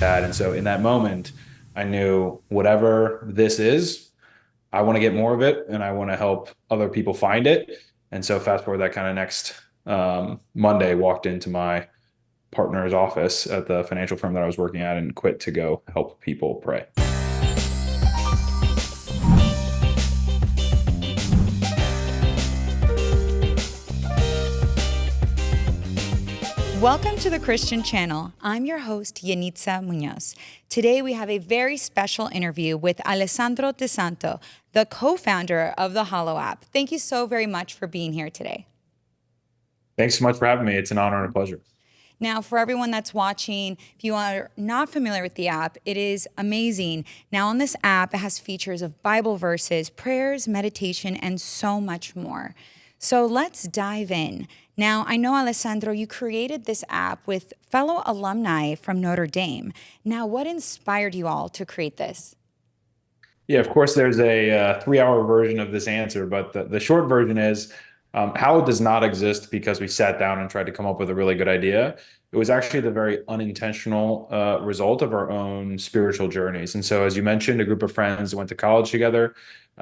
that. And so in that moment, I knew whatever this is, I want to get more of it and I want to help other people find it. And so fast forward that kind of next Monday, walked into my partner's office at the financial firm that I was working at and quit to go help people pray. Welcome to the Christian Channel. I'm your host, Yeniza Munoz. Today we have a very special interview with Alessandro DiSanto, the co-founder of the Hallow App. Thank you so very much for being here today. Thanks so much for having me. It's an honor and a pleasure. Now, for everyone that's watching, if you are not familiar with the app, it is amazing. Now, on this app, it has features of Bible verses, prayers, meditation, and so much more. So let's dive in. Now, I know, Alessandro, you created this app with fellow alumni from Notre Dame. Now, what inspired you all to create this? Yeah, of course, there's a 3 hour version of this answer, but the short version is Hallow does not exist because we sat down and tried to come up with a really good idea. It was actually the very unintentional result of our own spiritual journeys. And so, as you mentioned, a group of friends went to college together.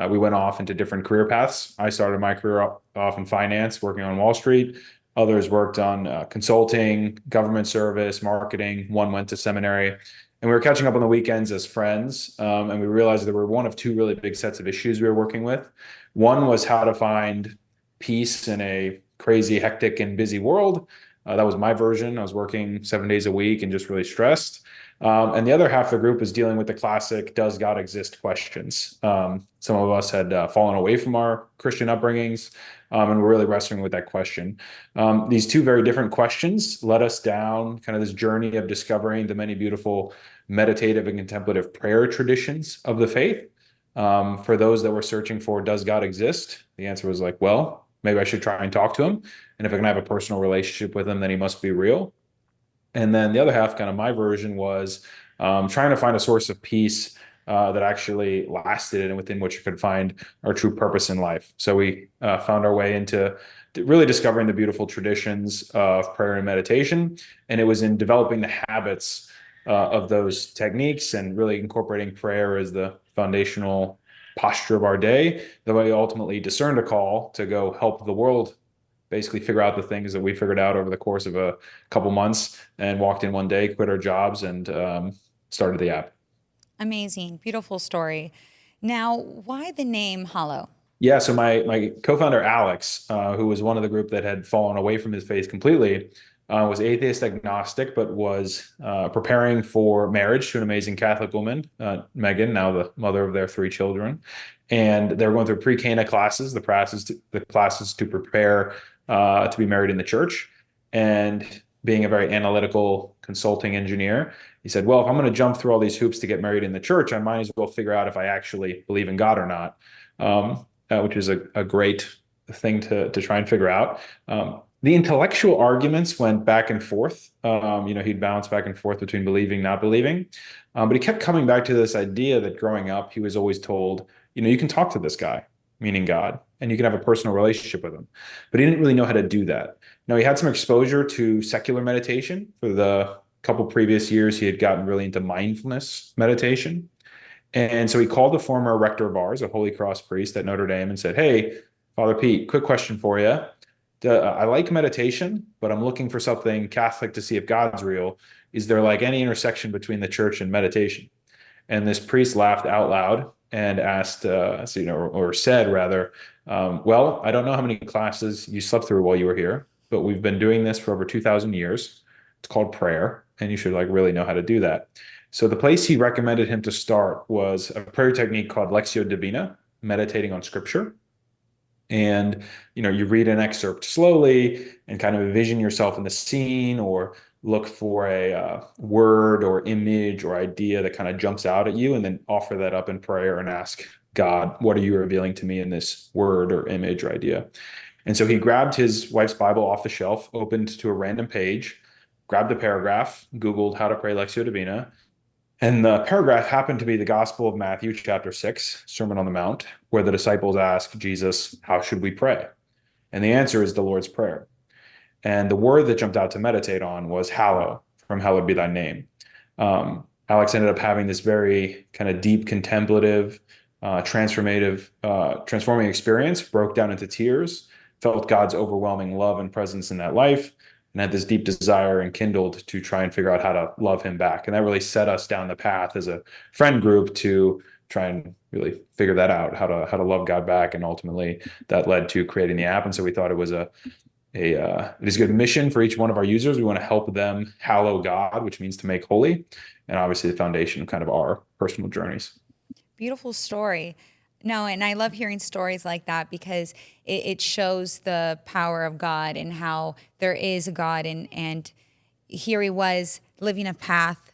We went off into different career paths. I started my career off in finance, working on Wall Street. Others worked on consulting, government service, marketing. One went to seminary. And we were catching up on the weekends as friends. And we realized there were one of two really big sets of issues we were working with. One was how to find peace in a crazy, hectic, and busy world. That was my version. I was working 7 days a week and just really stressed. And the other half of the group was dealing with the classic, does God exist questions. Some of us had fallen away from our Christian upbringings, and we're really wrestling with that question. These two very different questions led us down kind of this journey of discovering the many beautiful meditative and contemplative prayer traditions of the faith. For those that were searching for, does God exist? The answer was like, well, maybe I should try and talk to him. And if I can have a personal relationship with him, then he must be real. And then the other half, kind of my version, was trying to find a source of peace that actually lasted and within which we could find our true purpose in life. So we found our way into really discovering the beautiful traditions of prayer and meditation. And it was in developing the habits of those techniques and really incorporating prayer as the foundational posture of our day that we ultimately discerned a call to go help the world basically figure out the things that we figured out over the course of a couple months, and walked in one day, quit our jobs, and started the app. Amazing, beautiful story. Now, why the name Hallow? Yeah, so my co-founder Alex, who was one of the group that had fallen away from his faith completely, was atheist agnostic, but was preparing for marriage to an amazing Catholic woman, Megan, now the mother of their 3 children. And they were going through pre-Cana classes, the classes to prepare to be married in the church. And being a very analytical consulting engineer, he said, well, if I'm going to jump through all these hoops to get married in the church, I might as well figure out if I actually believe in God or not, which is a great thing to try and figure out. The intellectual arguments went back and forth. He'd bounce back and forth between believing, not believing. But he kept coming back to this idea that growing up, he was always told, you can talk to this guy, meaning God, and you can have a personal relationship with him. But he didn't really know how to do that. Now, he had some exposure to secular meditation. For the couple previous years, he had gotten really into mindfulness meditation. And so he called the former rector of ours, a Holy Cross priest at Notre Dame, and said, hey, Father Pete, quick question for you. I like meditation, but I'm looking for something Catholic to see if God's real. Is there like any intersection between the church and meditation? And this priest laughed out loud and asked, or said rather, well, I don't know how many classes you slept through while you were here, but we've been doing this for over 2,000 years. It's called prayer, and you should really know how to do that. So the place he recommended him to start was a prayer technique called Lectio Divina, meditating on scripture. And, you read an excerpt slowly and kind of envision yourself in the scene, or look for a word or image or idea that kind of jumps out at you, and then offer that up in prayer and ask God, what are you revealing to me in this word or image or idea? And so he grabbed his wife's Bible off the shelf, opened to a random page, grabbed a paragraph, Googled how to pray Lectio Divina. And the paragraph happened to be the Gospel of Matthew, chapter 6, Sermon on the Mount, where the disciples ask Jesus, how should we pray? And the answer is the Lord's Prayer. And the word that jumped out to meditate on was hallow, from hallowed be thy name. Alex ended up having this very kind of deep, contemplative, transforming experience, broke down into tears, felt God's overwhelming love and presence in that life, and had this deep desire and kindled to try and figure out how to love him back. And that really set us down the path as a friend group to try and really figure that out, how to love God back. And ultimately that led to creating the app. And so we thought it was it is a good mission for each one of our users. We want to help them hallow God, which means to make holy, and obviously the foundation of kind of our personal journeys. Beautiful story. No, and I love hearing stories like that because it shows the power of God and how there is a God. And here he was living a path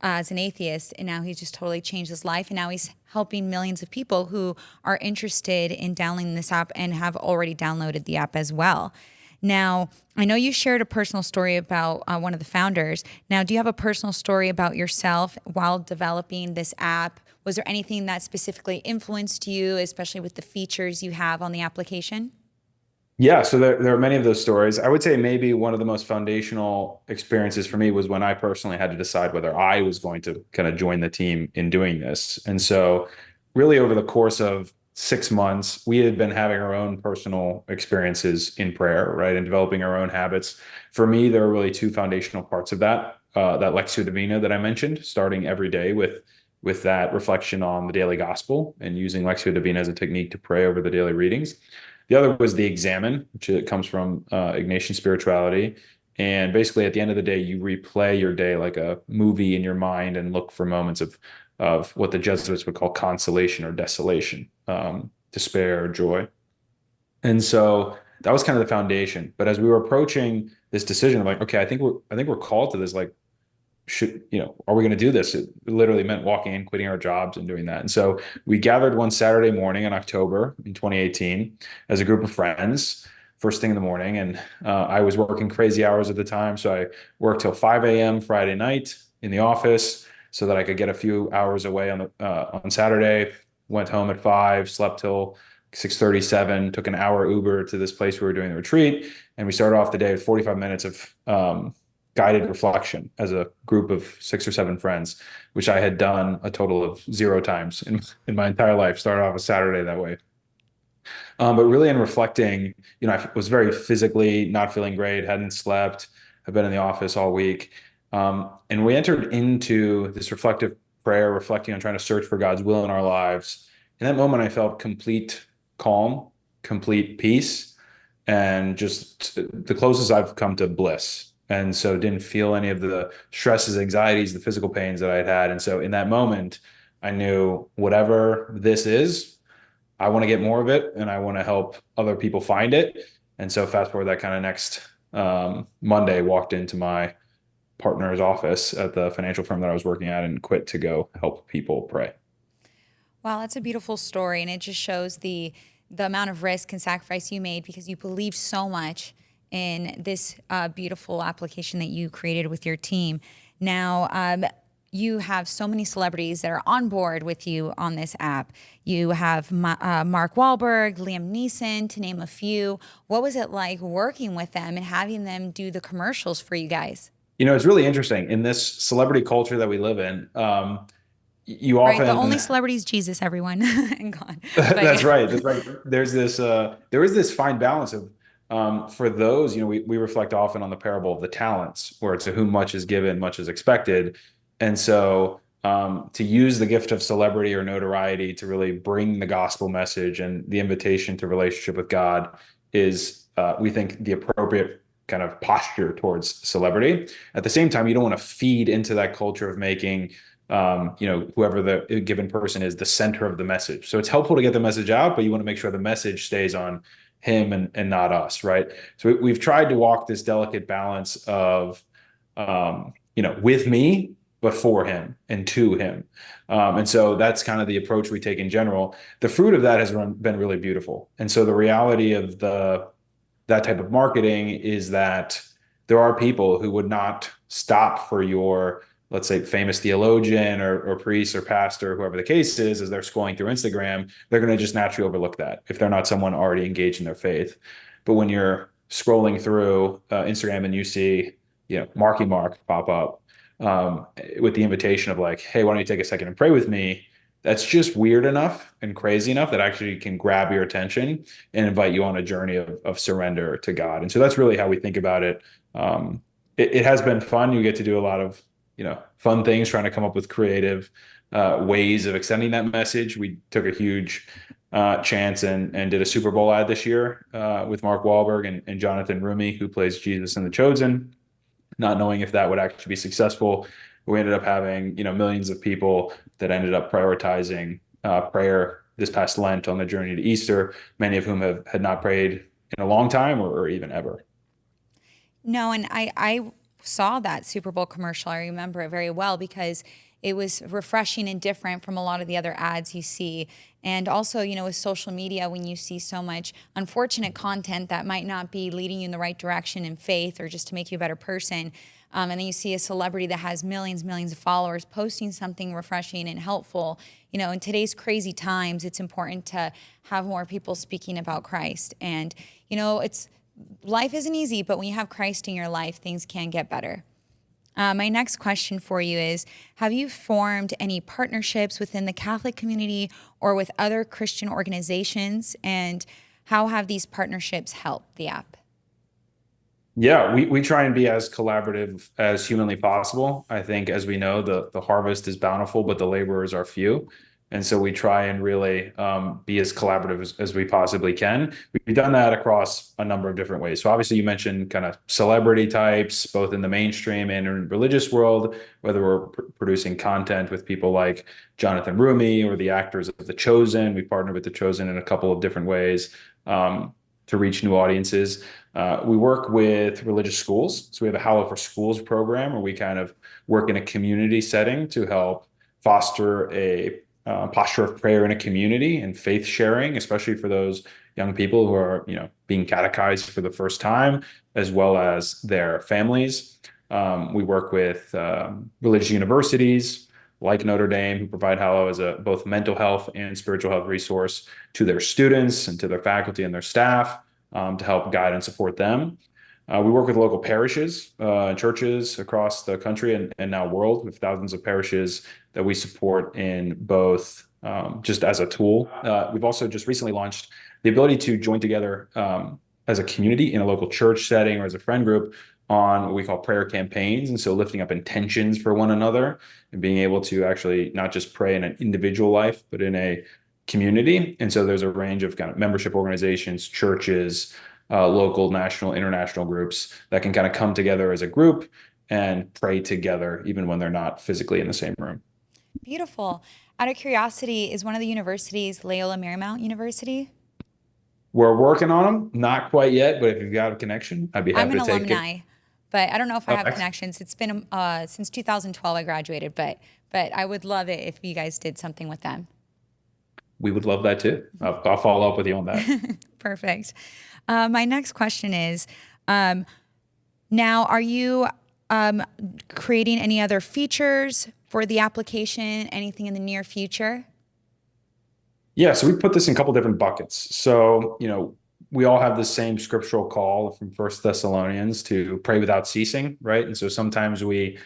as an atheist, and now he's just totally changed his life. And now he's helping millions of people who are interested in downloading this app and have already downloaded the app as well. Now, I know you shared a personal story about one of the founders. Now, do you have a personal story about yourself while developing this app? Was there anything that specifically influenced you, especially with the features you have on the application? Yeah, so there are many of those stories. I would say maybe one of the most foundational experiences for me was when I personally had to decide whether I was going to kind of join the team in doing this. And so, really, over the course of 6 months, we had been having our own personal experiences in prayer, right, and developing our own habits. For me, there are really two foundational parts of that. That Lectio Divina that I mentioned, starting every day with that reflection on the daily gospel and using Lectio Divina as a technique to pray over the daily readings. The other was the examen, which comes from Ignatian spirituality. And basically, at the end of the day, you replay your day like a movie in your mind and look for moments of what the Jesuits would call consolation or desolation, despair, or joy. And so that was kind of the foundation. But as we were approaching this decision, I'm like, okay, I think we're called to this. Like, are we going to do this? It literally meant walking in, quitting our jobs and doing that. And so we gathered one Saturday morning in October in 2018 as a group of friends, first thing in the morning. And I was working crazy hours at the time. So I worked till 5 a.m. Friday night in the office so that I could get a few hours away on Saturday, went home at 5, slept till 6:37, took an hour Uber to this place where we were doing the retreat. And we started off the day with 45 minutes of guided reflection as a group of 6 or 7 friends, which I had done a total of 0 times in my entire life. Started off a Saturday that way. But really in reflecting, I was very physically not feeling great, hadn't slept. I've been in the office all week. And we entered into this reflective prayer, reflecting on trying to search for God's will in our lives. In that moment, I felt complete calm, complete peace, and just the closest I've come to bliss. And so didn't feel any of the stresses, anxieties, the physical pains that I'd had. And so in that moment, I knew whatever this is, I want to get more of it and I want to help other people find it. And so fast forward that kind of next Monday, walked into my partner's office at the financial firm that I was working at and quit to go help people pray. Wow, that's a beautiful story, and it just shows the amount of risk and sacrifice you made because you believed so much in this beautiful application that you created with your team. Now, you have so many celebrities that are on board with you on this app. You have Mark Wahlberg, Liam Neeson, to name a few. What was it like working with them and having them do the commercials for you guys? It's really interesting in this celebrity culture that we live in. You Right, the often only celebrity is Jesus, everyone, and God. But That's yeah. right. That's right. There is this fine balance of, for those, we reflect often on the parable of the talents, where to whom much is given, much is expected. And so, to use the gift of celebrity or notoriety to really bring the gospel message and the invitation to relationship with God is, we think, the appropriate kind of posture towards celebrity. At the same time, you don't want to feed into that culture of making whoever the given person is, the center of the message. So it's helpful to get the message out, but you want to make sure the message stays on him and not us, right? So we've tried to walk this delicate balance of, with me, but for him and to him. And so that's kind of the approach we take in general. The fruit of that has been really beautiful. And so the reality of that type of marketing is that there are people who would not stop for your, let's say, famous theologian or priest or pastor, whoever the case is, as they're scrolling through Instagram, they're going to just naturally overlook that if they're not someone already engaged in their faith. But when you're scrolling through Instagram and you see, Marky Mark pop up, um, with the invitation of like, hey, why don't you take a second and pray with me? That's just weird enough and crazy enough that actually can grab your attention and invite you on a journey of surrender to God. And so that's really how we think about it. It has been fun. You get to do a lot of, fun things, trying to come up with creative ways of extending that message. We took a huge chance and did a Super Bowl ad this year with Mark Wahlberg and Jonathan Rumi, who plays Jesus in The Chosen, not knowing if that would actually be successful. We ended up having, millions of people that ended up prioritizing prayer this past Lent on the journey to Easter, many of whom had not prayed in a long time or even ever. No, and I saw that Super Bowl commercial. I remember it very well because it was refreshing and different from a lot of the other ads you see. And also, with social media, when you see so much unfortunate content that might not be leading you in the right direction in faith or just to make you a better person, and then you see a celebrity that has millions of followers posting something refreshing and helpful. In today's crazy times, it's important to have more people speaking about Christ. And, it's life isn't easy, but when you have Christ in your life, things can get better. My next question for you is, have you formed any partnerships within the Catholic community or with other Christian organizations? And how have these partnerships helped the app? Yeah, we try and be as collaborative as humanly possible. I think, as we know, the harvest is bountiful, but the laborers are few. And so we try and really be as collaborative as we possibly can. We've done that across a number of different ways. So obviously you mentioned kind of celebrity types, both in the mainstream and in religious world, whether we're producing content with people like Jonathan Rumi or the actors of The Chosen. We partnered with The Chosen in a couple of different ways to reach new audiences. We work with religious schools. So we have a Hallow for Schools program where we kind of work in a community setting to help foster a posture of prayer in a community and faith sharing, especially for those young people who are, being catechized for the first time, as well as their families. We work with religious universities like Notre Dame, who provide Hallow as a both mental health and spiritual health resource to their students and to their faculty and their staff to help guide and support them. We work with local parishes and churches across the country and now world, with thousands of parishes that we support in both just as a tool. We've also just recently launched the ability to join together as a community in a local church setting or as a friend group on what we call prayer campaigns. And so lifting up intentions for one another and being able to actually not just pray in an individual life, but in a community. And so there's a range of kind of membership organizations, churches, local, national, international groups that can kind of come together as a group and pray together, even when they're not physically in the same room. Beautiful. Out of curiosity, is one of the universities Loyola Marymount University? We're working on them, not quite yet, but if you've got a connection, I'd be I'm happy an to take it. alumni, but I don't know if I have Okay. connections. It's been since 2012 I graduated, but I would love it if you guys did something with them. We would love that too. I'll follow up with you on that. Perfect. My next question is, now are you creating any other features for the application? Anything in the near future? Yeah, so we put this in a couple different buckets. So, we all have the same scriptural call from First Thessalonians to pray without ceasing, right? And so sometimes we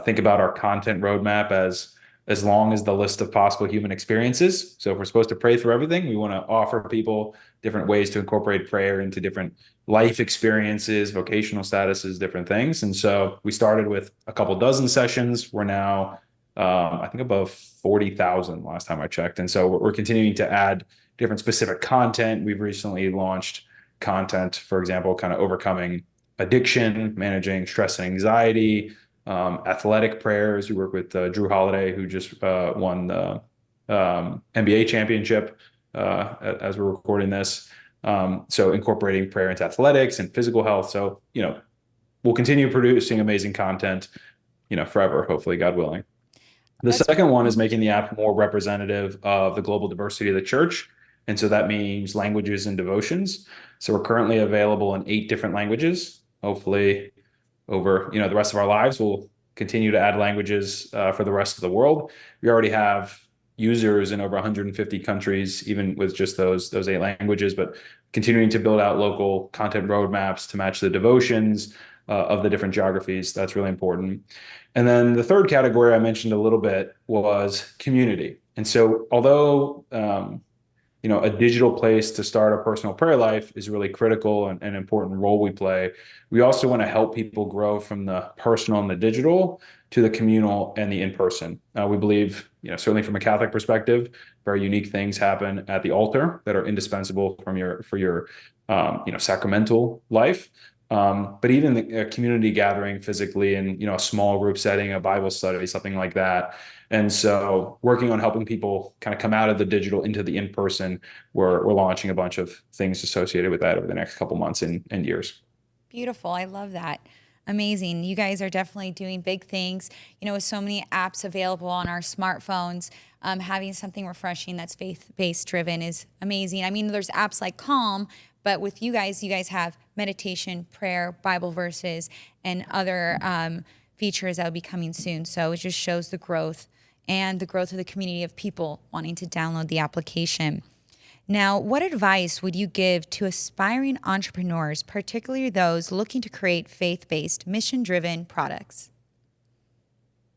think about our content roadmap as long as the list of possible human experiences. So if we're supposed to pray through everything, we want to offer people different ways to incorporate prayer into different life experiences, vocational statuses, different things. And so we started with a couple dozen sessions. We're now, I think, above 40,000 last time I checked. And so we're continuing to add different specific content. We've recently launched content, for example, kind of overcoming addiction, managing stress and anxiety, athletic prayers. We work with Drew Holiday, who just won the NBA championship as we're recording this. So incorporating prayer into athletics and physical health. So, we'll continue producing amazing content, forever, hopefully, God willing. The second one is making the app more representative of the global diversity of the church. And so that means languages and devotions. So we're currently available in 8 different languages. Hopefully over, the rest of our lives, we'll continue to add languages for the rest of the world. We already have users in over 150 countries, even with just those 8 languages, but continuing to build out local content roadmaps to match the devotions, of the different geographies. That's really important. And then the third category I mentioned a little bit was community. And so although a digital place to start a personal prayer life is really critical and an important role we play, we also want to help people grow from the personal and the digital to the communal and the in-person. We believe, certainly from a Catholic perspective, very unique things happen at the altar that are indispensable for your sacramental life. But even the community gathering physically in, a small group setting, a Bible study, something like that. And so working on helping people kind of come out of the digital into the in-person, we're launching a bunch of things associated with that over the next couple months and years. Beautiful. I love that. Amazing. You guys are definitely doing big things. With so many apps available on our smartphones, having something refreshing that's faith-based driven is amazing. I mean, there's apps like Calm, but with you guys have meditation, prayer, Bible verses, and other features that will be coming soon. So it just shows the growth and the growth of the community of people wanting to download the application. Now, what advice would you give to aspiring entrepreneurs, particularly those looking to create faith-based, mission-driven products?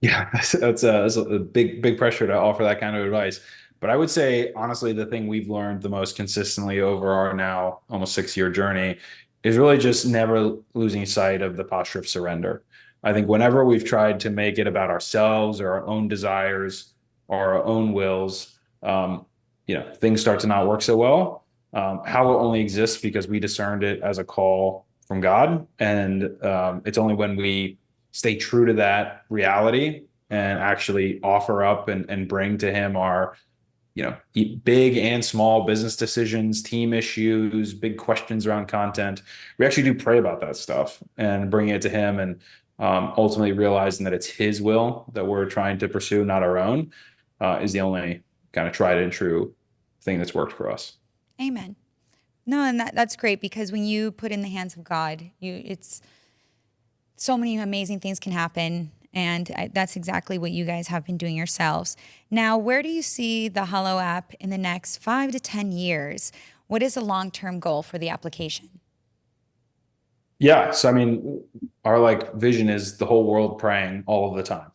Yeah, that's a big pressure to offer that kind of advice. But I would say, honestly, the thing we've learned the most consistently over our now almost 6-year journey is really just never losing sight of the posture of surrender. I think whenever we've tried to make it about ourselves or our own desires or our own wills, things start to not work so well. How it only exists because we discerned it as a call from God. And it's only when we stay true to that reality and actually offer up and bring to him our big and small business decisions, team issues, big questions around content. We actually do pray about that stuff and bring it to him, and ultimately realizing that it's his will that we're trying to pursue, not our own, is the only kind of tried and true thing that's worked for us. Amen. No, and that's great, because when you put in the hands of God, it's so many amazing things can happen. And that's exactly what you guys have been doing yourselves. Now, where do you see the Hallow app in the next 5 to 10 years? What is a long-term goal for the application? Yeah. So, I mean, our vision is the whole world praying all of the time,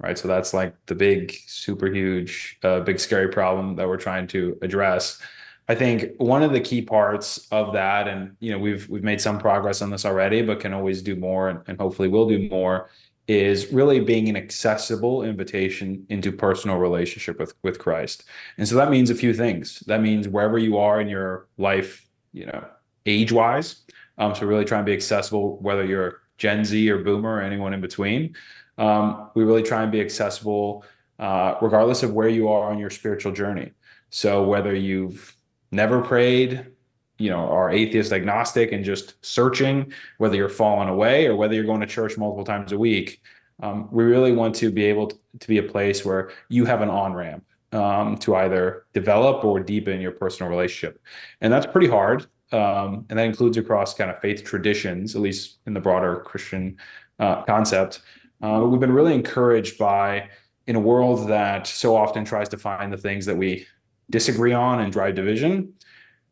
right? So that's like the big, super huge, big, scary problem that we're trying to address. I think one of the key parts of that, and we've made some progress on this already, but can always do more, and hopefully will do more, is really being an accessible invitation into personal relationship with Christ. And so that means a few things. That means wherever you are in your life, age-wise. So really try and be accessible, whether you're Gen Z or Boomer or anyone in between. We really try and be accessible regardless of where you are on your spiritual journey. So whether you've never prayed, are atheist, agnostic, and just searching, whether you're falling away or whether you're going to church multiple times a week, we really want to be able to be a place where you have an on-ramp to either develop or deepen your personal relationship. And that's pretty hard. And that includes across kind of faith traditions, at least in the broader Christian concept. We've been really encouraged by, in a world that so often tries to find the things that we disagree on and drive division,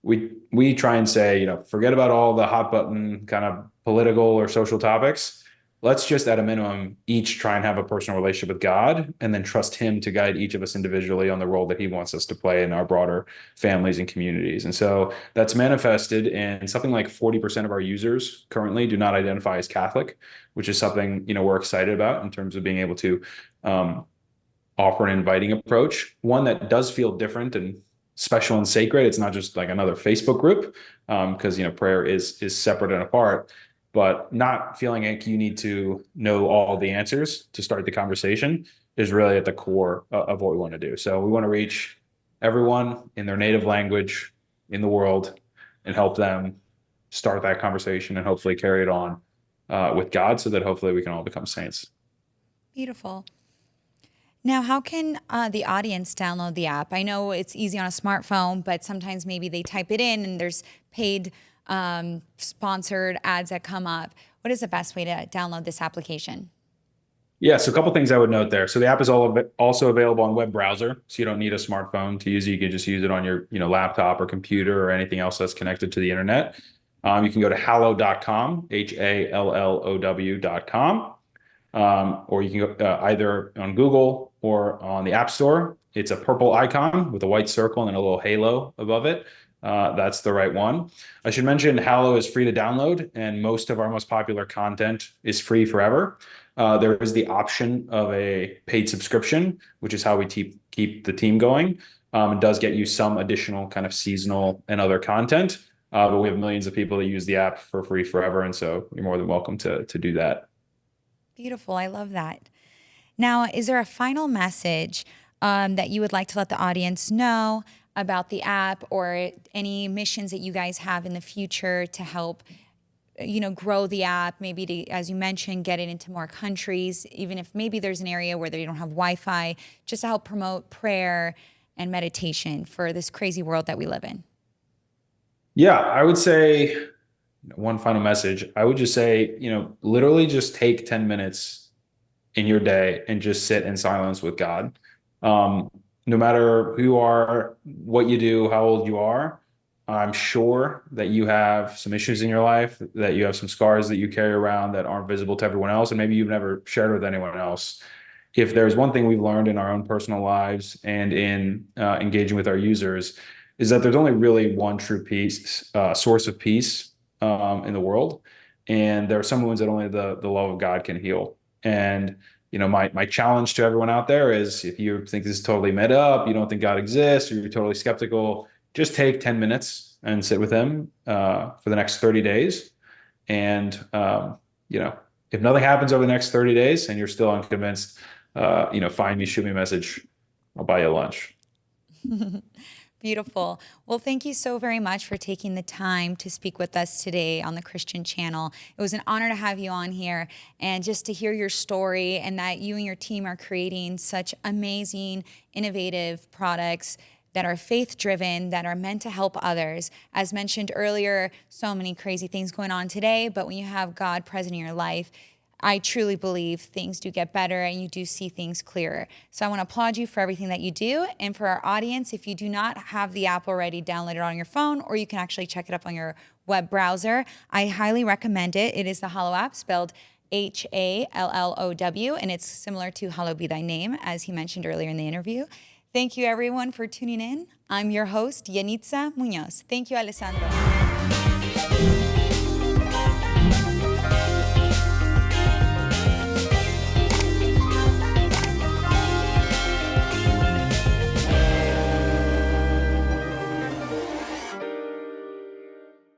we try and say, forget about all the hot button kind of political or social topics. Let's just, at a minimum, each try and have a personal relationship with God, and then trust him to guide each of us individually on the role that he wants us to play in our broader families and communities. And so that's manifested in something like 40% of our users currently do not identify as Catholic, which is something, we're excited about in terms of being able to offer an inviting approach, one that does feel different and special and sacred. It's not just like another Facebook group, because prayer is separate and apart, but not feeling like you need to know all the answers to start the conversation is really at the core of what we want to do. So we want to reach everyone in their native language in the world and help them start that conversation and hopefully carry it on with God, so that hopefully we can all become saints. Beautiful. Now, how can the audience download the app? I know it's easy on a smartphone, but sometimes maybe they type it in and there's paid sponsored ads that come up. What is the best way to download this application? Yeah, so a couple things I would note there. So the app is also available on web browser, so you don't need a smartphone to use it. You can just use it on your laptop or computer or anything else that's connected to the internet. You can go to hallow.com, HALLOW.com, or you can go either on Google or on the App Store. It's a purple icon with a white circle and a little halo above it. That's the right one. I should mention Hallow is free to download, and most of our most popular content is free forever. There is the option of a paid subscription, which is how we keep the team going. It does get you some additional kind of seasonal and other content, but we have millions of people that use the app for free forever, and so you're more than welcome to do that. Beautiful. I love that. Now, is there a final message that you would like to let the audience know about the app, or any missions that you guys have in the future to help, grow the app, maybe to, as you mentioned, get it into more countries, even if maybe there's an area where they don't have Wi-Fi, just to help promote prayer and meditation for this crazy world that we live in? Yeah, I would say one final message. I would just say, literally just take 10 minutes in your day and just sit in silence with God. No matter who you are, what you do, how old you are, I'm sure that you have some issues in your life, that you have some scars that you carry around that aren't visible to everyone else, and maybe you've never shared with anyone else. If there's one thing we've learned in our own personal lives and in engaging with our users, is that there's only really one true source of peace in the world, and there are some wounds that only the love of God can heal. And my challenge to everyone out there is, if you think this is totally made up, you don't think God exists, or you're totally skeptical, just take 10 minutes and sit with him for the next 30 days. And, if nothing happens over the next 30 days and you're still unconvinced, find me, shoot me a message. I'll buy you lunch. Beautiful. Well, thank you so very much for taking the time to speak with us today on the Christian Channel. It was an honor to have you on here, and just to hear your story, and that you and your team are creating such amazing, innovative products that are faith-driven, that are meant to help others. As mentioned earlier, so many crazy things going on today, but when you have God present in your life, I truly believe things do get better and you do see things clearer. So I want to applaud you for everything that you do. And for our audience, if you do not have the app already, download it on your phone, or you can actually check it up on your web browser. I highly recommend it. It is the Hallow App, spelled HALLOW, and it's similar to Hallowed Be Thy Name, as he mentioned earlier in the interview. Thank you, everyone, for tuning in. I'm your host, Yeniza Munoz. Thank you, Alessandro.